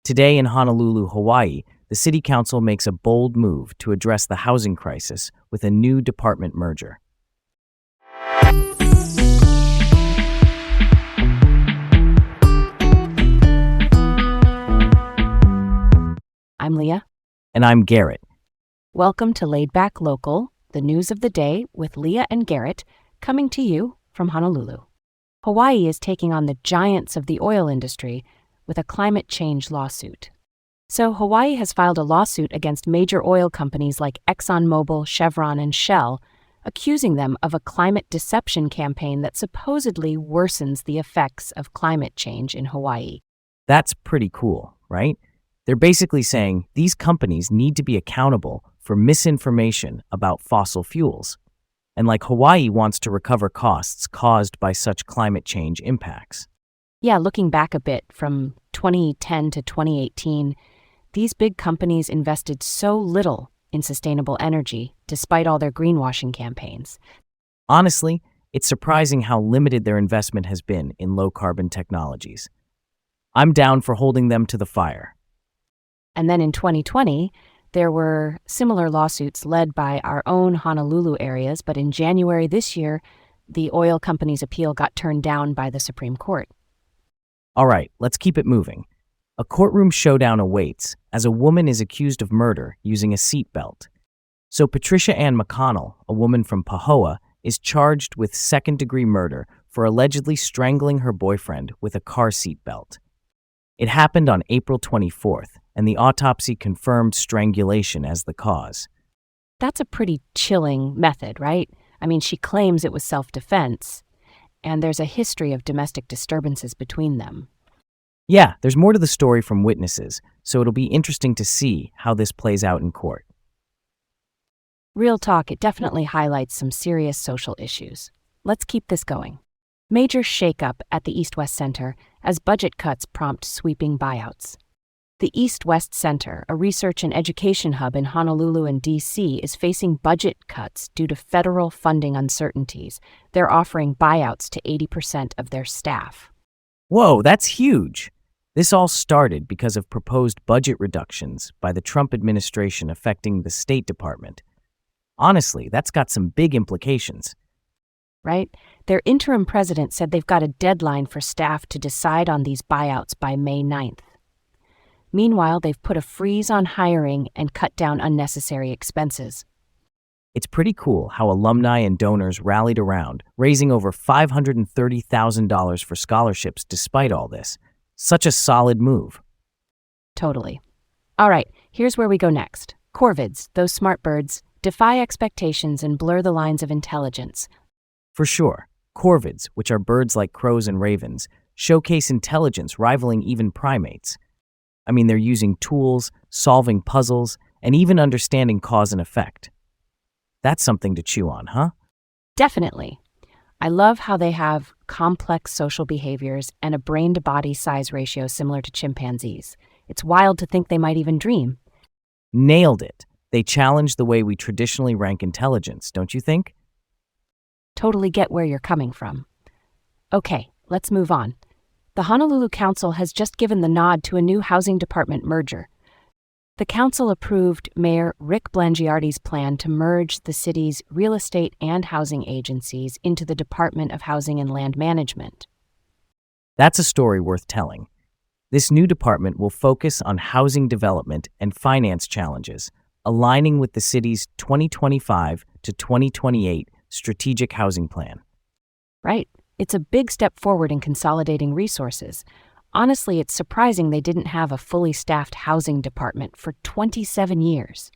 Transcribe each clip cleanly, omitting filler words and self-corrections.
Today in Honolulu, Hawaii, the City Council makes a bold move to address the housing crisis with a new department merger. I'm Leah. And I'm Garrett. Welcome to Laid Back Local, the news of the day with Leah and Garrett, coming to you from Honolulu. Hawaii is taking on the giants of the oil industry with a climate change lawsuit. So Hawaii has filed a lawsuit against major oil companies like ExxonMobil, Chevron, and Shell, accusing them of a climate deception campaign that supposedly worsens the effects of climate change in Hawaii. That's pretty cool, right? They're basically saying these companies need to be accountable for misinformation about fossil fuels. And like Hawaii wants to recover costs caused by such climate change impacts. Yeah, looking back a bit from 2010 to 2018, these big companies invested so little in sustainable energy despite all their greenwashing campaigns. Honestly, it's surprising how limited their investment has been in low-carbon technologies. I'm down for holding them to the fire. And then in 2020, there were similar lawsuits led by our own Honolulu areas, but in January this year, the oil company's appeal got turned down by the Supreme Court. All right, let's keep it moving. A courtroom showdown awaits as a woman is accused of murder using a seatbelt. So Patricia Ann McConnell, a woman from Pahoa, is charged with second-degree murder for allegedly strangling her boyfriend with a car seatbelt. It happened on April 24th, and the autopsy confirmed strangulation as the cause. That's a pretty chilling method, right? I mean, she claims it was self-defense, and there's a history of domestic disturbances between them. Yeah, there's more to the story from witnesses, so it'll be interesting to see how this plays out in court. Real talk, it definitely highlights some serious social issues. Let's keep this going. Major shakeup at the East-West Center as budget cuts prompt sweeping buyouts. The East-West Center, a research and education hub in Honolulu and D.C., is facing budget cuts due to federal funding uncertainties. They're offering buyouts to 80% of their staff. Whoa, that's huge! This all started because of proposed budget reductions by the Trump administration affecting the State Department. Honestly, that's got some big implications. Right? Their interim president said they've got a deadline for staff to decide on these buyouts by May 9th. Meanwhile, they've put a freeze on hiring and cut down unnecessary expenses. It's pretty cool how alumni and donors rallied around, raising over $530,000 for scholarships despite all this. Such a solid move. Totally. All right, here's where we go next. Corvids, those smart birds, defy expectations and blur the lines of intelligence. For sure, corvids, which are birds like crows and ravens, showcase intelligence rivaling even primates. I mean, they're using tools, solving puzzles, and even understanding cause and effect. That's something to chew on, huh? Definitely. I love how they have complex social behaviors and a brain-to-body size ratio similar to chimpanzees. It's wild to think they might even dream. Nailed it. They challenge the way we traditionally rank intelligence, don't you think? Totally get where you're coming from. Okay, let's move on. The Honolulu Council has just given the nod to a new housing department merger. The council approved Mayor Rick Blangiardi's plan to merge the city's real estate and housing agencies into the Department of Housing and Land Management. That's a story worth telling. This new department will focus on housing development and finance challenges, aligning with the city's 2025 to 2028 strategic housing plan. Right. It's a big step forward in consolidating resources. Honestly, it's surprising they didn't have a fully staffed housing department for 27 years.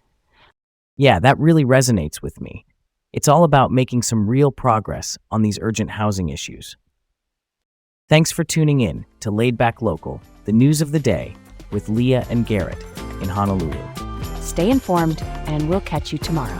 Yeah, that really resonates with me. It's all about making some real progress on these urgent housing issues. Thanks for tuning in to Laid Back Local, the news of the day with Leah and Garrett in Honolulu. Stay informed, and we'll catch you tomorrow.